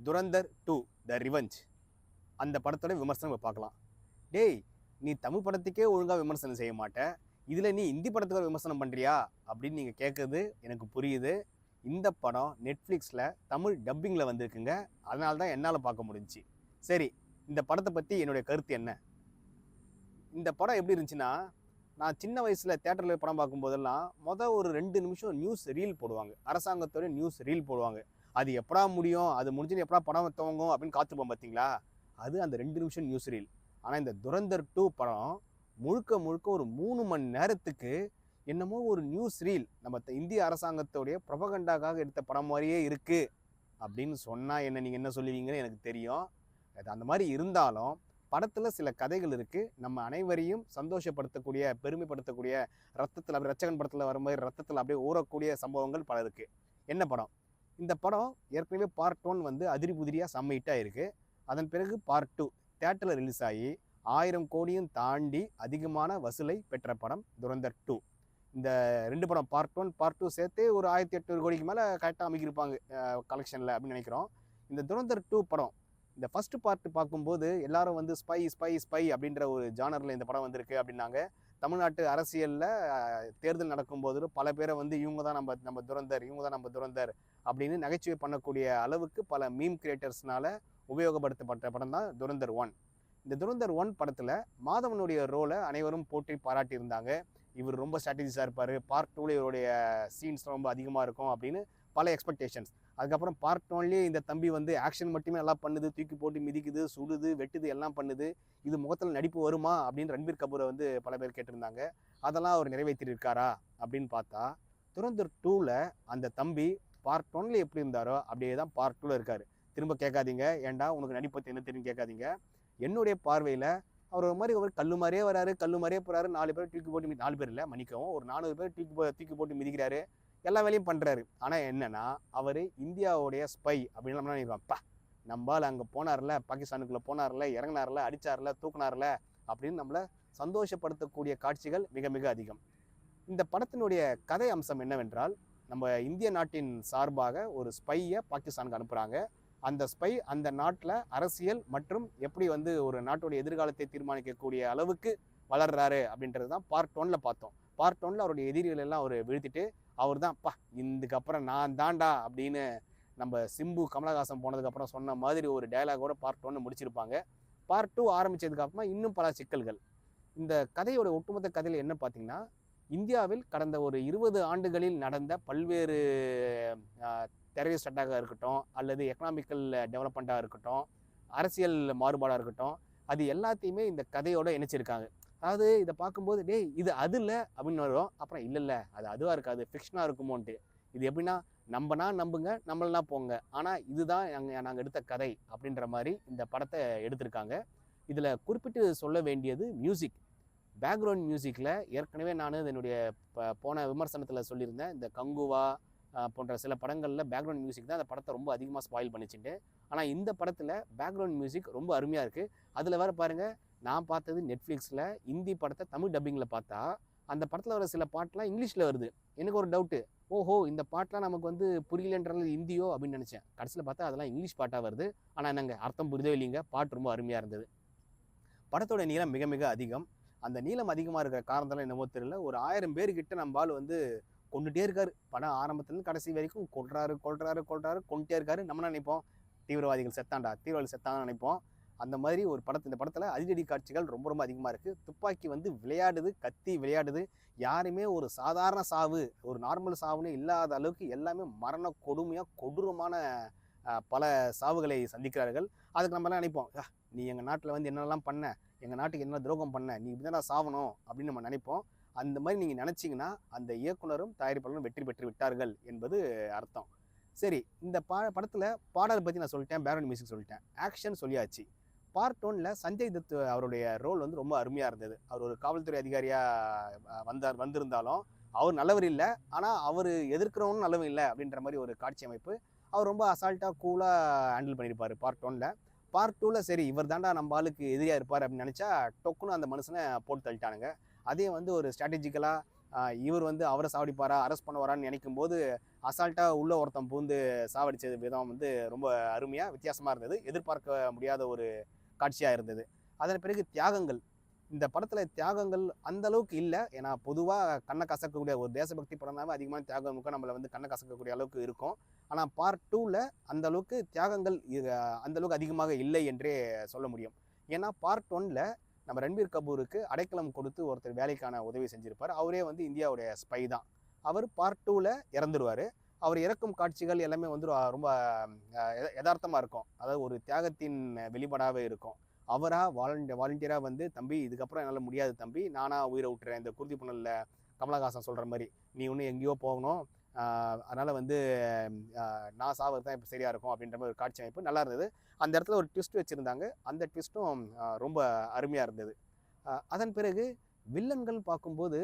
துரந்தர் 2 த revenge அந்த படத்தோட விமர்சனம் இப்போ பார்க்கலாம். டேய், நீ தமிழ் படத்துக்கே ஒழுங்காக விமர்சனம் செய்ய மாட்ட, இதில் நீ ஹிந்தி படத்துக்கு விமர்சனம் பண்ணுறியா அப்படின்னு நீங்கள் கேட்குறது எனக்கு புரியுது. இந்த படம் நெட்ஃப்ளிக்ஸில் தமிழ் டப்பிங்கில் வந்திருக்குங்க, அதனால தான் என்னால் பார்க்க முடிஞ்சிச்சு. சரி, இந்த படத்தை பற்றி என்னுடைய கருத்து என்ன? இந்த படம் எப்படி இருந்துச்சுன்னா, நான் சின்ன வயசில் தேட்டரில் படம் பார்க்கும்போதெல்லாம் ஒரு 2 நிமிஷம் நியூஸ் ரீல் போடுவாங்க, அரசாங்கத்தோட நியூஸ் ரீல் போடுவாங்க. அது எப்படா முடியும், அது முடிஞ்சுன்னு எப்படா படம் துவங்கும் அப்படின்னு காத்துப்போம் பார்த்தீங்களா, அது அந்த 2 நிமிஷம் நியூஸ் ரீல். ஆனால் இந்த துரந்தர் 2 படம் முழுக்க முழுக்க ஒரு 3 மணி நேரத்துக்கு என்னமோ ஒரு நியூஸ் ரீல், நம்ம இந்திய அரசாங்கத்தோடைய ப்ரொபகண்டாக்காக எடுத்த படம் மாதிரியே இருக்குது அப்படின்னு சொன்னால் நீங்கள் என்ன சொல்லுவீங்கன்னு எனக்கு தெரியும். அது அந்த மாதிரி இருந்தாலும் படத்தில் சில கதைகள் இருக்குது, நம்ம அனைவரையும் சந்தோஷப்படுத்தக்கூடிய, பெருமைப்படுத்தக்கூடிய, ரத்தத்தில் அப்படியே ரச்சகன் படத்தில் வர மாதிரி ரத்தத்தில் அப்படியே ஊறக்கூடிய சம்பவங்கள் பல இருக்குது. என்ன படம்? இந்த படம் ஏற்கனவே பார்ட் 1 அதிரி புதிரியாக செம்ம ஹிட்டாக இருக்குது. அதன் பிறகு பார்ட் 2 தேட்டரில் ரிலீஸ் ஆகி 1000 கோடியும் தாண்டி அதிகமான வசூலை பெற்ற படம் துரந்தர் 2. இந்த 2 படம் பார்ட் 1 பார்ட் 2 சேர்த்து ஒரு 1800 கோடிக்கு மேலே கரெக்டாக அமைக்கிருப்பாங்க கலெக்ஷனில் அப்படின்னு நினைக்கிறோம். இந்த துரந்தர் 2 படம் இந்த ஃபர்ஸ்ட் பார்ட் பார்க்கும்போது எல்லாரும் ஸ்பை ஸ்பை ஸ்பை அப்படின்ற ஒரு ஜானரில் இந்த படம் வந்திருக்கு அப்படின்னாங்க. தமிழ்நாட்டு அரசியலில் தேர்தல் நடக்கும்போது பல பேரை இவங்க தான் நம்ம துரந்தர், இவங்க தான் நம்ம துரந்தர் அப்படின்னு நகைச்சுவை பண்ணக்கூடிய அளவுக்கு பல மீம் கிரியேட்டர்ஸ்னால உபயோகப்படுத்தப்பட்ட படம் தான் துரந்தர் 1. இந்த துரந்தர் 1 படத்தில் மாதவனுடைய ரோலை அனைவரும் போற்றி பாராட்டியிருந்தாங்க. இவர் ரொம்ப ஸ்ட்ராட்டஜிஸாக இருப்பார், பார்ட் 2ல இவருடைய சீன்ஸ் ரொம்ப அதிகமாக இருக்கும் அப்படின்னு பல எக்ஸ்பெக்டேஷன்ஸ். அதுக்கப்புறம் பார்ட் 1லேயே இந்த தம்பி ஆக்ஷன் மட்டுமே நல்லா பண்ணுது, தூக்கி போட்டு மிதிக்குது, சுடுது, வெட்டுது, எல்லாம் பண்ணுது, இது முகத்தில் நடிப்பு வருமா அப்படின்னு ரன்பீர் கபூரை பல பேர் கேட்டிருந்தாங்க. அதெல்லாம் அவர் நிறைவேற்றிருக்காரா அப்படின்னு பார்த்தா, துரந்தர் 2ல அந்த தம்பி பார்ட் 1ல எப்படி இருந்தாரோ அப்படியே தான் பார்ட் 2ல இருக்கார். திரும்ப கேட்காதீங்க, ஏன்டா உனக்கு நடிப்பு பற்றி என்ன தெரியும் கேட்காதீங்க. என்னுடைய பார்வையில் அவர் ஒரு மாதிரி கல்லு மாதிரியே வராரு, கல்லு மாதிரியே போகிறாரு, 4 பேர் தூக்கி போட்டு 4 பேர் இல்லை மன்னிக்கவும், ஒரு 400 பேர் தூக்கி போட்டு மிதிக்கிறாரு, எல்லா வேலையும் பண்ணுறாரு. ஆனால் என்னன்னா, அவர் இந்தியாவுடைய ஸ்பை அப்படின்னு நம்ம நினைப்போம். நம்மளால் அங்கே போனார்ல, பாகிஸ்தானுக்குள்ளே போனார்ல, இறங்கினார்ல, அடித்தார்ல, தூக்குனார்ல அப்படின்னு நம்மளை சந்தோஷப்படுத்தக்கூடிய காட்சிகள் மிக மிக அதிகம். இந்த படத்தினுடைய கதை அம்சம் என்னவென்றால், நம்ம இந்திய நாட்டின் சார்பாக ஒரு ஸ்பையை பாகிஸ்தானுக்கு அனுப்புகிறாங்க. அந்த ஸ்பை அந்த நாட்டில் அரசியல் மற்றும் எப்படி ஒரு நாட்டுடைய எதிர்காலத்தை தீர்மானிக்கக்கூடிய அளவுக்கு வளர்றாரு அப்படின்றது தான் பார்ட் 1ல பார்த்தோம். பார்ட் 1ல அவருடைய எதிரிகள் எல்லாம் அவர் வீழ்த்திட்டு, அவர் தான் இதுக்கப்புறம் நான் தாண்டா அப்படின்னு நம்ம சிம்பு கமலஹாசன் போனதுக்கப்புறம் சொன்ன மாதிரி ஒரு டயலாகோட பார்ட் 1 முடிச்சிருப்பாங்க. பார்ட் 2 ஆரம்பித்ததுக்கப்புறமா இன்னும் பல சிக்கல்கள். இந்த கதையோட ஒட்டுமொத்த கதையில் என்ன பார்த்தீங்கன்னா, இந்தியாவில் கடந்த ஒரு 20 ஆண்டுகளில் நடந்த பல்வேறு டெரரிஸ்ட் அட்டாக்காக இருக்கட்டும், அல்லது எக்கனாமிக்கல் டெவலப்மெண்ட்டாக இருக்கட்டும், அரசியல் மாறுபாடாக இருக்கட்டும், அது எல்லாத்தையுமே இந்த கதையோடு இணைச்சிருக்காங்க. அதாவது இதை பார்க்கும்போது டேய் இது அது இல்லை அப்படின்னு வரும், அப்புறம் இல்லை அது அதுவாக இருக்காது, ஃபிக்ஷனாக இருக்குமோன்ட்டு. இது எப்படின்னா, நம்பனா நம்புங்க, நம்மளனா போங்க, ஆனால் இதுதான் நாங்கள் எடுத்த கதை அப்படின்ற மாதிரி இந்த படத்தை எடுத்திருக்காங்க. இதில் குறிப்பிட்டு சொல்ல வேண்டியது மியூசிக். பேக்ரவுண்ட் மியூசிக்கில் ஏற்கனவே நான் என்னுடைய போன விமர்சனத்தில் சொல்லியிருந்தேன், இந்த கங்குவா போன்ற சில படங்களில் பேக்ரவுண்ட் மியூசிக் தான் அந்த படத்தை ரொம்ப அதிகமாக ஸ்பாயில் பண்ணிச்சுட்டு. ஆனால் இந்த படத்தில் பேக்ரவுண்ட் மியூசிக் ரொம்ப அருமையாக இருக்குது. அதில் வேறு பாருங்கள், நான் பார்த்தது நெட்ஃப்ளிக்ஸில் ஹிந்தி படத்தை தமிழ் டப்பிங்கில் பார்த்தா அந்த படத்தில் வர சில பாட்டெலாம் இங்கிலீஷில் வருது. எனக்கு ஒரு டவுட்டு, ஓஹோ இந்த பாட்டெலாம் நமக்கு புரியலன்றது ஹிந்தியோ அப்படின்னு நினச்சேன். கடைசியில் பார்த்தா அதெல்லாம் இங்கிலீஷ் பாட்டாக வருது. ஆனால் என்னங்க அர்த்தம் புரிதவே இல்லைங்க, பாட்டு ரொம்ப அருமையாக இருந்தது. படத்தோட நீளம் மிக மிக அதிகம். அந்த நீளம் அதிகமாக இருக்கிற காரணத்தால் என்னமோ தெரியல, ஒரு 1000 பேர்கிட்ட நம்ம ஆள் கொண்டுட்டே இருக்காரு. படம் ஆரம்பத்துலேருந்து கடைசி வரைக்கும் கொள்றாரு கொண்டுட்டே இருக்காரு. நம்ம நினைப்போம் தீவிரவாதிகள் செத்தான்னு நினைப்போம். அந்த மாதிரி ஒரு இந்த படத்தில் அதிரடி காட்சிகள் ரொம்ப ரொம்ப அதிகமாக இருக்குது. துப்பாக்கி விளையாடுது, கத்தி விளையாடுது. யாருமே ஒரு சாதாரண சாவு, ஒரு நார்மல் சாவுன்னு இல்லாத அளவுக்கு எல்லாமே மரண கொடுமையாக கொடூரமான பல சாவுகளை சந்திக்கிறார்கள். அதுக்கு நம்மலாம் நினைப்போம், நீ எங்கள் நாட்டில் என்னென்னலாம் பண்ண, எங்கள் நாட்டுக்கு என்ன துரோகம் பண்ண, நீ இப்படிதான் சாவணும் அப்படின்னு நம்ம நினைப்போம். அந்த மாதிரி நீங்கள் நினச்சிங்கன்னா அந்த இயக்குனரும் தயாரிப்பாளரும் வெற்றி பெற்று விட்டார்கள் என்பது அர்த்தம். சரி, இந்த படத்தில் பாடல் பற்றி நான் சொல்லிட்டேன், பேக்ரவுண்ட் மியூசிக் சொல்லிட்டேன், ஆக்ஷன் சொல்லியாச்சு. பார்ட் 1ல சஞ்சய் தத் அவருடைய ரோல் ரொம்ப அருமையாக இருந்தது. அவர் ஒரு காவல்துறை அதிகாரியாக வந்திருந்தாலும் அவர் நல்லவர் இல்லை, ஆனால் அவர் எதிர்க்கிறவனும் நல்லவன் இல்லை அப்படின்ற மாதிரி ஒரு காட்சி அமைப்பு. அவர் ரொம்ப அசால்ட்டாக கூலாக ஹேண்டில் பண்ணியிருப்பார் பார்ட் 1ல. பார்ட் 2ல சரி இவர் தாண்டா நம்ம ஆளுக்கு எதிரியாக இருப்பார் அப்படின்னு நினச்சா டொக்குன்னு அந்த மனுஷனை போட்டு தள்ளிட்டானுங்க. அதே ஒரு ஸ்ட்ராட்டஜிக்கலாக இவர் வந்து அவரை சாவடிப்பாரா, அரெஸ்ட் பண்ணுவாரான்னு நினைக்கும் போது அசால்ட்டாக உள்ள ஒருத்தன் பூந்து சாவடிச்சது விதம் வந்து ரொம்ப அருமையாக வித்தியாசமாக இருந்தது. எதிர்பார்க்க முடியாத ஒரு காட்சியாக இருந்தது. அதன் பிறகு தியாகங்கள். இந்த படத்தில் தியாகங்கள் அந்த அளவுக்கு இல்லை. ஏன்னா பொதுவாக கண்ணை கசக்கக்கூடிய ஒரு தேசபக்தி படம்னாவே அதிகமான தியாகம் இருக்கும், நம்மளை வந்து கண்ணை கசக்கக்கூடிய அளவுக்கு இருக்கும். ஆனால் பார்ட் 2ல் அந்த அளவுக்கு தியாகங்கள் அந்த அளவுக்கு அதிகமாக இல்லை என்றே சொல்ல முடியும். ஏன்னா பார்ட் 1ல் நம்ம ரன்பீர் கபூருக்கு அடைக்கலம் கொடுத்து ஒருத்தர் வேலைக்கான உதவி செஞ்சிருப்பார். அவரே வந்து இந்தியாவுடைய ஸ்பை தான். அவர் பார்ட் 2ல் இறந்துருவார். அவர் இறக்கும் காட்சிகள் எல்லாமே வந்து ரொம்ப யதார்த்தமாக இருக்கும். அதாவது ஒரு தியாகத்தின் வெளிப்பாடாகவே இருக்கும். அவராக வாலண்டியராக வந்து, தம்பி இதுக்கப்புறம் என்னால் முடியாது தம்பி, நானாக உயிரை விட்டுறேன், இந்த குருதி புனலில் கமலஹாசன் சொல்கிற மாதிரி நீ இன்னும் எங்கேயோ போகணும், அதனால் வந்து நான் சாவது தான் இப்போ சரியாக இருக்கும் அப்படின்ற மாதிரி ஒரு காட்சி அமைப்பு நல்லா இருந்தது. அந்த இடத்துல ஒரு ட்விஸ்ட் வச்சுருந்தாங்க. அந்த ட்விஸ்ட்டும் ரொம்ப அருமையாக இருந்தது. அதன் பிறகு வில்லன்கள் பார்க்கும்போது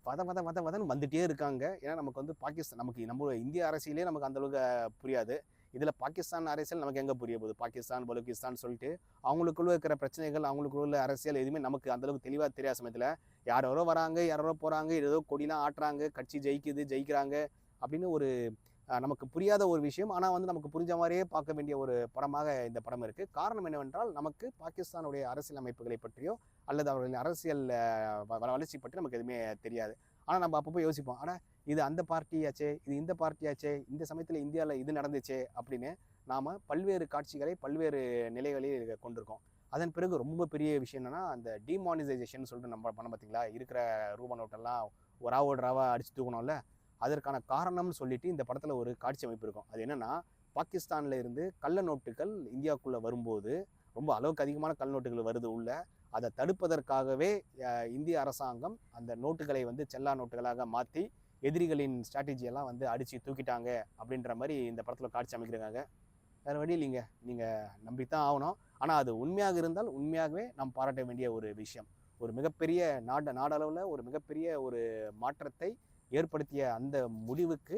வதன்னு வந்துகிட்டே இருக்காங்க. ஏன்னா நமக்கு வந்து பாகிஸ்தான், நமக்கு நம்ம இந்திய அரசியலே நமக்கு அந்தளவுக்கு புரியாது. இதில் பாகிஸ்தான் அரசியல் நமக்கு எங்கே புரிய போகுது? பாகிஸ்தான் பலூக்கிஸ்தான் சொல்லிட்டு அவங்களுக்குள்ள இருக்கிற பிரச்சனைகள், அவங்களுக்குள்ள அரசியல் எதுவுமே நமக்கு அந்தளவுக்கு தெளிவாக தெரியாத சமயத்தில் யாரோ வராங்க, யாரோ போகிறாங்க, ஏதோ கொடிலாம் ஆட்டுறாங்க, கட்சி ஜெயிக்கிறாங்க அப்படின்னு ஒரு நமக்கு புரியாத ஒரு விஷயம். ஆனால் வந்து நமக்கு புரிஞ்ச மாதிரியே பார்க்க வேண்டிய ஒரு படமாக இந்த படம் இருக்குது. காரணம் என்னவென்றால் நமக்கு பாகிஸ்தானுடைய அரசியல் அமைப்புகளை பற்றியோ அல்லது அவர்களின் அரசியல் வளர்ச்சி பற்றி நமக்கு எதுவுமே தெரியாது. ஆனால் நம்ம அப்பப்போ யோசிப்போம், ஆனால் இது அந்த பார்ட்டியாச்சே, இது இந்த பார்ட்டியாச்சே, இந்த சமயத்தில் இந்தியாவில் இது நடந்துச்சே அப்படின்னு நாம் பல்வேறு காட்சிகளை பல்வேறு நிலைகளில் கொண்டிருக்கோம். அதன் பிறகு ரொம்ப பெரிய விஷயம் என்னென்னா, அந்த டிமானிசைசேஷன் சொல்லிட்டு நம்ம பண்ண பார்த்தீங்களா, இருக்கிற ரூபா நோட்டெல்லாம் ராவா அடித்து தூக்கணும்ல, அதற்கான காரணம்னு சொல்லிட்டு இந்த படத்தில் ஒரு காட்சி அமைப்பு இருக்கும். அது என்னென்னா, பாகிஸ்தானில் இருந்து கள்ள நோட்டுகள் இந்தியாவுக்குள்ளே வரும்போது ரொம்ப அளவுக்கு அதிகமான கள்ள நோட்டுகள் வருது உள்ள, அதை தடுப்பதற்காகவே இந்திய அரசாங்கம் அந்த நோட்டுகளை வந்து செல்லா நோட்டுகளாக மாற்றி எதிரிகளின் ஸ்ட்ராட்டஜியெல்லாம் வந்து அடித்து தூக்கிட்டாங்க அப்படின்ற மாதிரி இந்த படத்தில் காட்சி அமைக்கிறாங்க. வேறு வழி இல்லைங்க, நீங்கள் நம்பித்தான் ஆகணும். ஆனால் அது உண்மையாக இருந்தால் உண்மையாகவே நாம் பாராட்ட வேண்டிய ஒரு விஷயம். ஒரு மிகப்பெரிய நாடளவில் ஒரு மிகப்பெரிய ஒரு மாற்றத்தை ஏற்படுத்திய அந்த முடிவுக்கு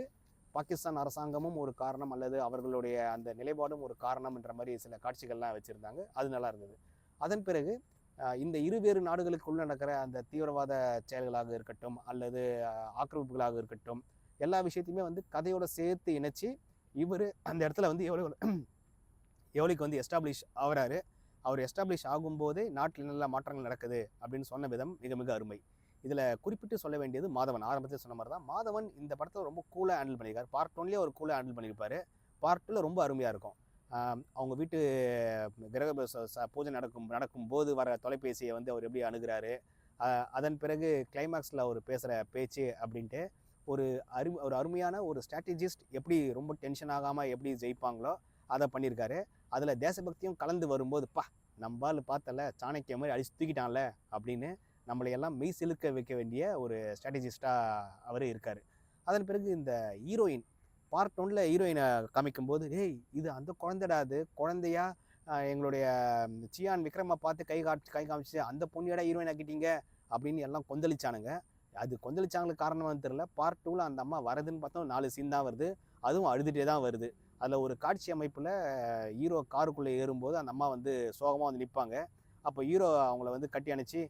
பாகிஸ்தான் அரசாங்கமும் ஒரு காரணம், அல்லது அவர்களுடைய அந்த நிலைப்பாடும் ஒரு காரணம் என்ற மாதிரி சில காட்சிகள்லாம் வச்சுருந்தாங்க. அது நல்லா இருந்தது. அதன் பிறகு இந்த இருவேறு நாடுகளுக்குள் நடக்கிற அந்த தீவிரவாத செயல்களாக இருக்கட்டும் அல்லது ஆக்கிரமிப்புகளாக இருக்கட்டும், எல்லா விஷயத்தையுமே வந்து கதையோடு சேர்த்து இணைச்சி இவர் அந்த இடத்துல வந்து எவ்வளோக்கு வந்து எஸ்டாப்ளிஷ் ஆகிறாரு. அவர் எஸ்டாப்ளிஷ் ஆகும்போதே நாட்டில் நல்ல மாற்றங்கள் நடக்குது அப்படின்னு சொன்ன விதம் மிக மிக அருமை. இதில் குறிப்பிட்டு சொல்ல வேண்டியது மாதவன். ஆரம்பத்தில் சொன்ன மாதிரி தான் மாதவன் இந்த படத்தில் ரொம்ப கூலாக ஹேண்டில் பண்ணியிருக்காரு. பார்ட் 1லேயே ஒரு கூலாக ஹேண்டில் பண்ணியிருப்பார். பார்ட் 2ல் ரொம்ப அருமையாக இருக்கும். அவங்க வீட்டு கிரக பூஜை நடக்கும்போது வர தொலைபேசியை வந்து அவர் எப்படி அணுகிறாரு, அதன் பிறகு கிளைமேக்ஸில் அவர் பேசுகிற பேச்சு அப்படின்ட்டு ஒரு அருமையான ஒரு ஸ்ட்ராட்டஜிஸ்ட் எப்படி ரொம்ப டென்ஷன் ஆகாமல் எப்படி ஜெயிப்பாங்களோ அதை பண்ணியிருக்காரு. அதில் தேசபக்தியும் கலந்து வரும்போது நம்பால் பார்த்தல சாணக்கிய மாதிரி அடிச்சு தூக்கிட்டான்ல அப்படின்னு நம்மளையெல்லாம் மெய் செலுக்க வைக்க வேண்டிய ஒரு ஸ்ட்ராட்டஜிஸ்டாக அவர் இருக்கார். அதன் பிறகு இந்த ஹீரோயின் பார்ட் 1ல் ஹீரோயினை காமிக்கும்போது, இது அந்த குழந்தைடா, அது குழந்தையா எங்களுடைய சியான் விக்ரமை பார்த்து கை காமிச்சு அந்த பொண்ணியோட ஹீரோயின் ஆக்கிட்டீங்க அப்படின்னு எல்லாம் கொந்தளிச்சானுங்க. அது கொந்தளிச்சாங்களுக்கு காரணமானு தெரியல. பார்ட் 2ல் அந்த அம்மா வரதுன்னு பார்த்தோம் 4 சீன் தான் வருது, அதுவும் அழுதுகிட்டே தான் வருது. அதில் ஒரு காட்சி அமைப்பில் ஹீரோ காருக்குள்ளே ஏறும்போது அந்த அம்மா வந்து சோகமாக வந்து நிற்பாங்க. அப்போ ஹீரோ அவங்கள வந்து கட்டி அணைச்சி,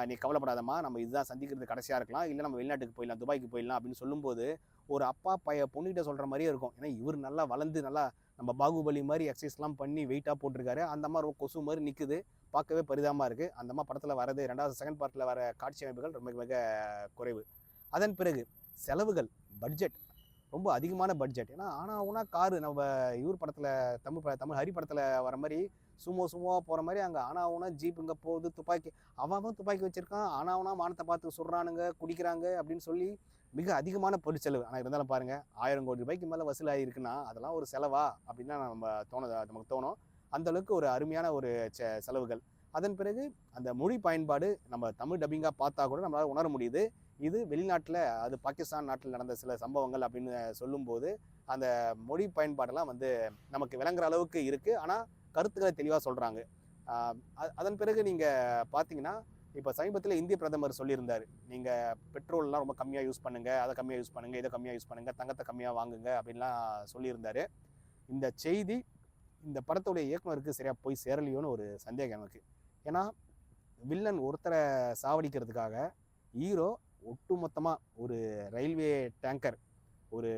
நீ கவலைப்படாதம்மா, நம்ம இதுதான் சந்திக்கிறது கடைசியாக இருக்கலாம், இல்லை நம்ம வெளிநாட்டுக்கு போயிடலாம், துபாய்க்கு போயிடலாம் அப்படின்னு சொல்லும்போது ஒரு அப்பா பொண்ணுகிட்ட சொல்கிற மாதிரியே இருக்கும். ஏன்னா இவர் நல்லா வளர்ந்து நல்லா நம்ம பாகுபலி மாதிரி எக்ஸசைஸ்லாம் பண்ணி வெயிட்டாக போட்டிருக்காரு. அந்த மாதிரி ரொம்ப கொசு மாதிரி நிற்குது, பார்க்கவே பரிதாபமாக இருக்குது. அந்த மாதிரி படத்தில் வரது செகண்ட் பார்ட்டில் வர காட்சி அமைப்புகள் ரொம்ப மிக குறைவு. அதன் பிறகு செலவுகள், பட்ஜெட் ரொம்ப அதிகமான பட்ஜெட். ஏன்னா ஆனா காரு நம்ம இவர் படத்தில் தமிழ் ஹரி படத்தில் வர மாதிரி சுமோவாக போகிற மாதிரி அங்கே ஆனாவுனா ஜீப் இங்கே போகுது, துப்பாக்கி அவன் துப்பாக்கி வச்சுருக்கான், ஆனாவுனா வானத்தை பார்த்து சுடுறானுங்க, குடிக்கிறாங்க அப்படின்னு சொல்லி மிக அதிகமான பொருட்செலவு. ஆனால் இருந்தாலும் பாருங்கள், 1000 கோடி ரூபாய்க்கு மேலே வசூலாகி இருக்குன்னா அதெல்லாம் ஒரு செலவா அப்படின்னா நமக்கு தோணும். அந்தளவுக்கு ஒரு அருமையான ஒரு செலவுகள். அதன் பிறகு அந்த மொழி பயன்பாடு நம்ம தமிழ் டப்பிங்காக பார்த்தா கூட நம்மளால் உணர முடியுது. இது வெளிநாட்டில், அது பாகிஸ்தான் நாட்டில் நடந்த சில சம்பவங்கள் அப்படின்னு சொல்லும்போது அந்த மொழி பயன்பாடெல்லாம் வந்து நமக்கு விளங்குற அளவுக்கு இருக்குது. ஆனால் கருத்துக்களை தெளிவாக சொல்கிறாங்க. அதன் பிறகு நீங்கள் பார்த்தீங்கன்னா, இப்போ சமீபத்தில் இந்திய பிரதமர் சொல்லியிருந்தார், நீங்கள் பெட்ரோல்லாம் ரொம்ப கம்மியாக யூஸ் பண்ணுங்கள், அதை கம்மியாக யூஸ் பண்ணுங்கள், இதை கம்மியாக யூஸ் பண்ணுங்கள், தங்கத்தை கம்மியாக வாங்குங்க அப்படின்லாம் சொல்லியிருந்தார். இந்த செய்தி இந்த படத்துடைய இயக்குனருக்கு சரியாக போய் சேரலையோன்னு ஒரு சந்தேகம் எனக்கு. ஏன்னா வில்லன் ஒருத்தரை சாவடிக்கிறதுக்காக ஹீரோ ஒட்டுமொத்தமாக ஒரு ரயில்வே டேங்கர், ஒரு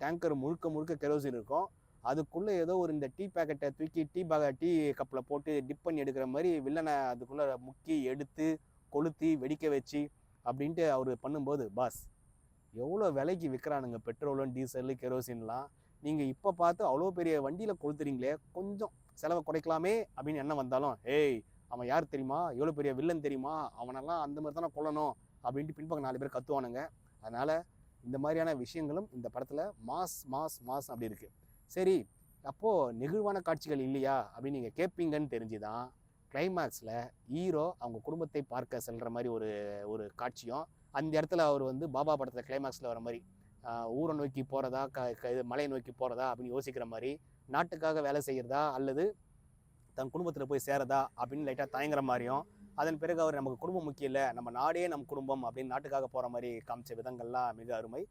டேங்கர் முழுக்க முழுக்க கெரோசின் இருக்கும். அதுக்குள்ளே ஏதோ ஒரு இந்த டீ பேக்கெட்டை தூக்கி டீ கப்பில் போட்டு டிப் பண்ணி எடுக்கிற மாதிரி வில்லனை அதுக்குள்ளே முக்கி எடுத்து கொளுத்தி வெடிக்க வச்சு அப்படின்ட்டு அவர் பண்ணும்போது, பாஸ் எவ்வளோ விலைக்கு விற்கிறானுங்க பெட்ரோலும் டீசலு கெரோசின்லாம். நீங்கள் இப்போ பார்த்து அவ்வளோ பெரிய வண்டியில் கொளுத்துறீங்களே, கொஞ்சம் செலவை குறைக்கலாமே அப்படின்னு எண்ணம் வந்தாலும், ஏய் அவன் யார் தெரியுமா, எவ்வளோ பெரிய வில்லன் தெரியுமா, அவனெல்லாம் அந்த மாதிரி தானே கொல்லணும் அப்படின்ட்டு பின்பக்கம் 4 பேர் கத்துவானுங்க. அதனால் இந்த மாதிரியான விஷயங்களும் இந்த படத்தில் மாஸ் மாஸ் மாஸ் அப்படி இருக்குது. சரி, அப்போது நெகிழ்வான காட்சிகள் இல்லையா அப்படின்னு நீங்கள் கேட்பீங்கன்னு தெரிஞ்சுதான் கிளைமேக்ஸில் ஹீரோ அவங்க குடும்பத்தை பார்க்க செல்கிற மாதிரி ஒரு காட்சியும், அந்த இடத்துல அவர் வந்து பாபா படத்தில் கிளைமேக்ஸில் வர மாதிரி ஊரை நோக்கி போகிறதா மலையை நோக்கி போகிறதா அப்படின்னு யோசிக்கிற மாதிரி, நாட்டுக்காக வேலை செய்கிறதா அல்லது தன் குடும்பத்தில் போய் சேரதா அப்படின்னு லைட்டாக தயங்குற மாதிரியும், அதன் பிறகு அவர் நமக்கு குடும்பம் முக்கியம் இல்லை, நம்ம நாடே நம் குடும்பம் அப்படின்னு நாட்டுக்காக போகிற மாதிரி காமிச்ச விதங்கள்லாம் மிக அருமை.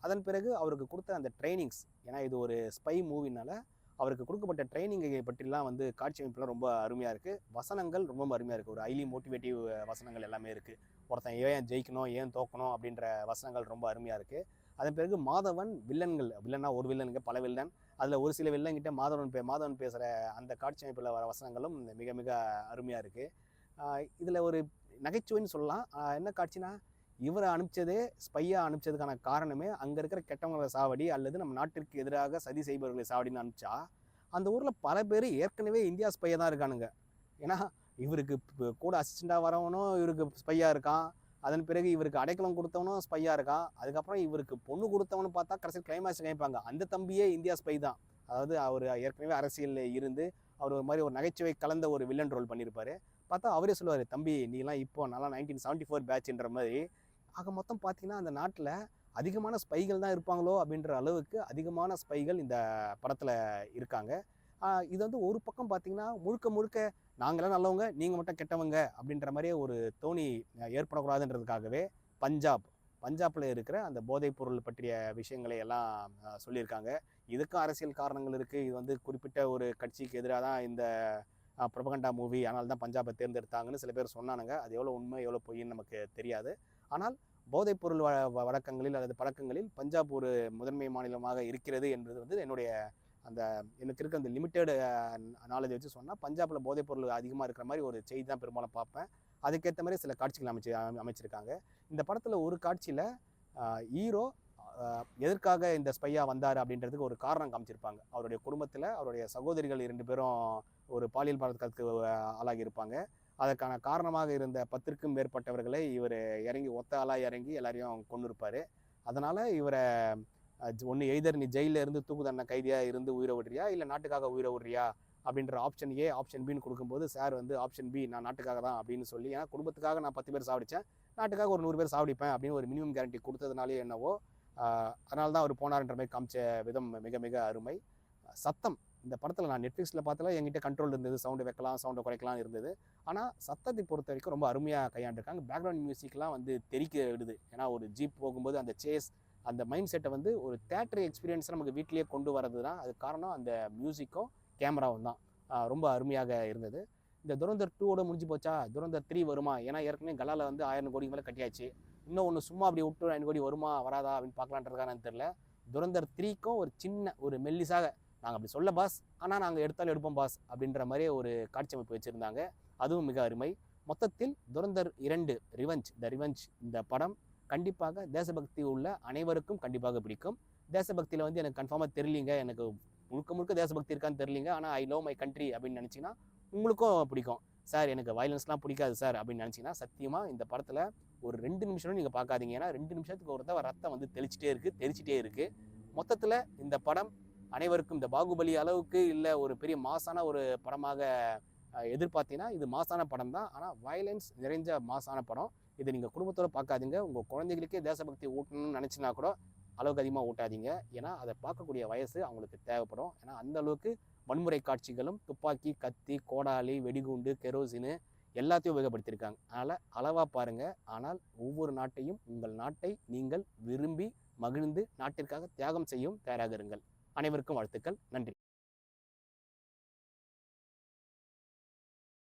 அதன் பிறகு அவருக்கு கொடுத்த அந்த ட்ரைனிங்ஸ், ஏன்னா இது ஒரு ஸ்பை மூவினால அவருக்கு கொடுக்கப்பட்ட ட்ரைனிங்கை பற்றிலாம் வந்து காட்சி அமைப்புலாம் ரொம்ப அருமையாக இருக்குது. வசனங்கள் ரொம்ப அருமையாக இருக்குது. ஒரு ஹைலி மோட்டிவேட்டிவ் வசனங்கள் எல்லாமே இருக்குது. ஒருத்தன் ஏன் ஜெயிக்கணும், ஏன் தோக்கணும் அப்படின்ற வசனங்கள் ரொம்ப அருமையாக இருக்குது. அதன் பிறகு மாதவன் வில்லன்னா ஒரு வில்லனுங்க, பல வில்லன். அதில் ஒரு சில வில்லன்கிட்ட மாதவன் பேசுகிற அந்த காட்சி அமைப்பில் வர வசனங்களும் மிக மிக அருமையாக இருக்குது. இதில் ஒரு நகைச்சுவைன்னு சொல்லலாம். என்ன காட்சினா, இவரை அனுப்பிச்சதே ஸ்பையாக அனுப்பிச்சதுக்கான காரணமே அங்கே இருக்கிற கெட்டவங்களை சாவடி அல்லது நம்ம நாட்டிற்கு எதிராக சதி செய்பவர்களை சாவடின்னு அனுப்பிச்சா, அந்த ஊரில் பல பேர் ஏற்கனவே இந்தியா ஸ்பையாக தான் இருக்கானுங்க. ஏன்னா இவருக்கு கூட அசிஸ்டண்டாக வரவனும் இவருக்கு ஸ்பையாக இருக்கான். அதன் பிறகு இவருக்கு அடைக்கலம் கொடுத்தவனும் ஸ்பையாக இருக்கான். அதுக்கப்புறம் இவருக்கு பொண்ணு கொடுத்தவனு பார்த்தா கடைசி கிளைமேக்ஸ் கேட்பாங்க, அந்த தம்பியே இந்தியா ஸ்பை தான். அதாவது அவர் ஏற்கனவே அரசியலில் இருந்து அவர் ஒரு மாதிரி ஒரு நகைச்சுவை கலந்த ஒரு வில்லன் ரோல் பண்ணியிருப்பார். பார்த்தா அவரே சொல்லுவார், தம்பி நீலாம் இப்போ நல்லா 1974 பேட்ச்ன்ற மாதிரி. ஆக மொத்தம் பார்த்தீங்கன்னா அந்த நாட்டில் அதிகமான ஸ்பைகள் தான் இருப்பாங்களோ அப்படின்ற அளவுக்கு அதிகமான ஸ்பைகள் இந்த படத்தில் இருக்காங்க. இது வந்து ஒரு பக்கம் பார்த்தீங்கன்னா முழுக்க முழுக்க நாங்களாம் நல்லவங்க, நீங்கள் மட்டும் கெட்டவங்க அப்படின்ற மாதிரியே ஒரு தோணி ஏற்படக்கூடாதுன்றதுக்காகவே பஞ்சாபில் இருக்கிற அந்த போதைப் பொருள் பற்றிய விஷயங்களை எல்லாம் சொல்லியிருக்காங்க. இதுக்கும் அரசியல் காரணங்கள் இருக்குது. இது வந்து குறிப்பிட்ட ஒரு கட்சிக்கு எதிராக தான் இந்த ப்ரொபகண்டா மூவி, அதனால தான் பஞ்சாபை தேர்ந்தெடுத்தாங்கன்னு சில பேர் சொன்னானுங்க. அது எவ்வளோ உண்மை எவ்வளோ பொய்ன்னு நமக்கு தெரியாது. ஆனால் போதைப்பொருள் வழக்கங்களில் அல்லது பழக்கங்களில் பஞ்சாப் ஒரு முதன்மை மாநிலமாக இருக்கிறது என்பது வந்து என்னுடைய எனக்கு இருக்க அந்த லிமிட்டெட் நாலேஜ் வச்சு சொன்னால், பஞ்சாபில் போதைப்பொருள் அதிகமாக இருக்கிற மாதிரி ஒரு செய்தி தான் பெரும்பாலும் பார்ப்பேன். அதுக்கேற்ற மாதிரி சில காட்சிகள் அமைச்சிருக்காங்க. இந்த படத்தில் ஒரு காட்சியில் ஹீரோ எதற்காக இந்த ஸ்பையாக வந்தார் அப்படின்றதுக்கு ஒரு காரணம் காமிச்சிருப்பாங்க. அவருடைய குடும்பத்தில் அவருடைய சகோதரிகள் 2 பேரும் ஒரு பாலியல் பலாத்காரத்துக்கு ஆளாகி இருப்பாங்க. அதற்கான காரணமாக இருந்த 10க்கும் மேற்பட்டவர்களை இவர் ஒத்த ஆளாக இறங்கி எல்லாரையும் கொண்டு இருப்பார். அதனால் இவரை ஒன்று எய்தர் நீ ஜெயிலில் இருந்து தூக்கு தண்டனை கைதியாக இருந்து உயிரை விடுறியா, இல்லை நாட்டுக்காக உயிரை விடுறியா அப்படின்ற ஆப்ஷன் ஏ ஆப்ஷன் பின்னு கொடுக்கும்போது சார் வந்து ஆப்ஷன் பி, நான் நாட்டுக்காக தான் அப்படின்னு சொல்லி, ஏன்னா குடும்பத்துக்காக நான் 10 பேர் சாவடித்தேன், நாட்டுக்காக ஒரு 100 பேர் சாவடிப்பேன் அப்படின்னு ஒரு மினிமம் கேரண்டி கொடுத்ததுனாலே என்னவோ அதனால தான் அவர் போனார்ன்ற மாதிரி காமிச்ச விதம் மிக மிக அருமை. சத்தம் இந்த படத்தில் நான் நெட்ஃப்ளிக்ஸில் பார்த்தால என்கிட்ட கண்ட்ரோல் இருந்தது, சவுண்டு வைக்கலாம் சவுண்டை குறைக்கலாம் இருந்தது. ஆனால் சத்தத்தை பொறுத்த வரைக்கும் ரொம்ப அருமையாக கையாண்டிருக்காங்க. பேக்ரவுண்ட் மியூசிக்லாம் வந்து தெறிக்க விடுது. ஏன்னா ஒரு ஜீப் போகும்போது அந்த சேஸ், அந்த மைண்ட் செட்டை வந்து ஒரு தேட்டர் எக்ஸ்பீரியன்ஸை நமக்கு வீட்டிலேயே கொண்டு வரது தான் அது காரணம். அந்த மியூசிக்கும் கேமராவும் தான் ரொம்ப அருமையாக இருந்தது. இந்த துரந்தர் 2ஓட முடிஞ்சு போச்சா, துரந்தர் 3 வருமா? ஏன்னா ஏற்கனவே கலாவில் வந்து 1000 கோடிக்கு மேலே கட்டியாச்சு. இன்னும் ஒன்று சும்மா அப்படி விட்டு 1000 கோடி வருமா வராதா அப்படின்னு பார்க்கலான்றதுக்கான தெரியல. துரந்தர் 3க்கும் ஒரு சின்ன ஒரு மெல்லிசாக நாங்கள் அப்படி சொல்ல பாஸ், ஆனால் நாங்கள் எடுத்தாலும் எடுப்போம் பாஸ் அப்படின்ற மாதிரி ஒரு காட்சி அமைப்பு வச்சுருந்தாங்க. அதுவும் மிக அருமை. மொத்தத்தில் துரந்தர் 2 ரிவெஞ்ச் இந்த படம் கண்டிப்பாக தேசபக்தி உள்ள அனைவருக்கும் கண்டிப்பாக பிடிக்கும். தேசபக்தியில் வந்து எனக்கு கன்ஃபார்மாக தெரியலிங்க, எனக்கு முழுக்க தேசபக்தி இருக்கான்னு தெரியலிங்க, ஆனால் ஐ லவ் மை கண்ட்ரி அப்படின்னு நினச்சிங்கன்னா உங்களுக்கும் பிடிக்கும். சார் எனக்கு வயலன்ஸ்லாம் பிடிக்காது சார் அப்படின்னு நினச்சிங்கன்னா சத்தியமாக இந்த படத்தில் ஒரு 2 நிமிஷம் நீங்கள் பார்க்காதீங்க. ஏன்னா 2 நிமிஷத்துக்கு ஒரு தடவை ரத்தம் வந்து தெரிச்சிட்டே இருக்குது. மொத்தத்தில் இந்த படம் அனைவருக்கும் இந்த பாகுபலி அளவுக்கு இல்லை ஒரு பெரிய மாசான ஒரு படமாக எதிர்பார்த்தீங்கன்னா இது மாசான படம் தான். ஆனால் வயலன்ஸ் நிறைஞ்ச மாசான படம். இதை நீங்கள் குடும்பத்தோடு பார்க்காதீங்க. உங்கள் குழந்தைகளுக்கே தேசபக்தி ஊட்டணும்னு நினச்சினா கூட அளவுக்கு அதிகமாக ஊட்டாதீங்க. ஏன்னா அதை பார்க்கக்கூடிய வயசு அவங்களுக்கு தேவைப்படும். ஏன்னா அந்த அளவுக்கு வன்முறை காட்சிகளும் துப்பாக்கி, கத்தி, கோடாலி, வெடிகுண்டு, கெரோசினு எல்லாத்தையும் உபயோகப்படுத்தியிருக்காங்க. அதனால் அளவாக பாருங்கள். ஆனால் ஒவ்வொரு நாட்டையும் உங்கள் நாட்டை நீங்கள் விரும்பி மகிழ்ந்து நாட்டிற்காக தியாகம் செய்யும் தயாராக இருங்கள். அனைவருக்கும் வாழ்த்துக்கள். நன்றி.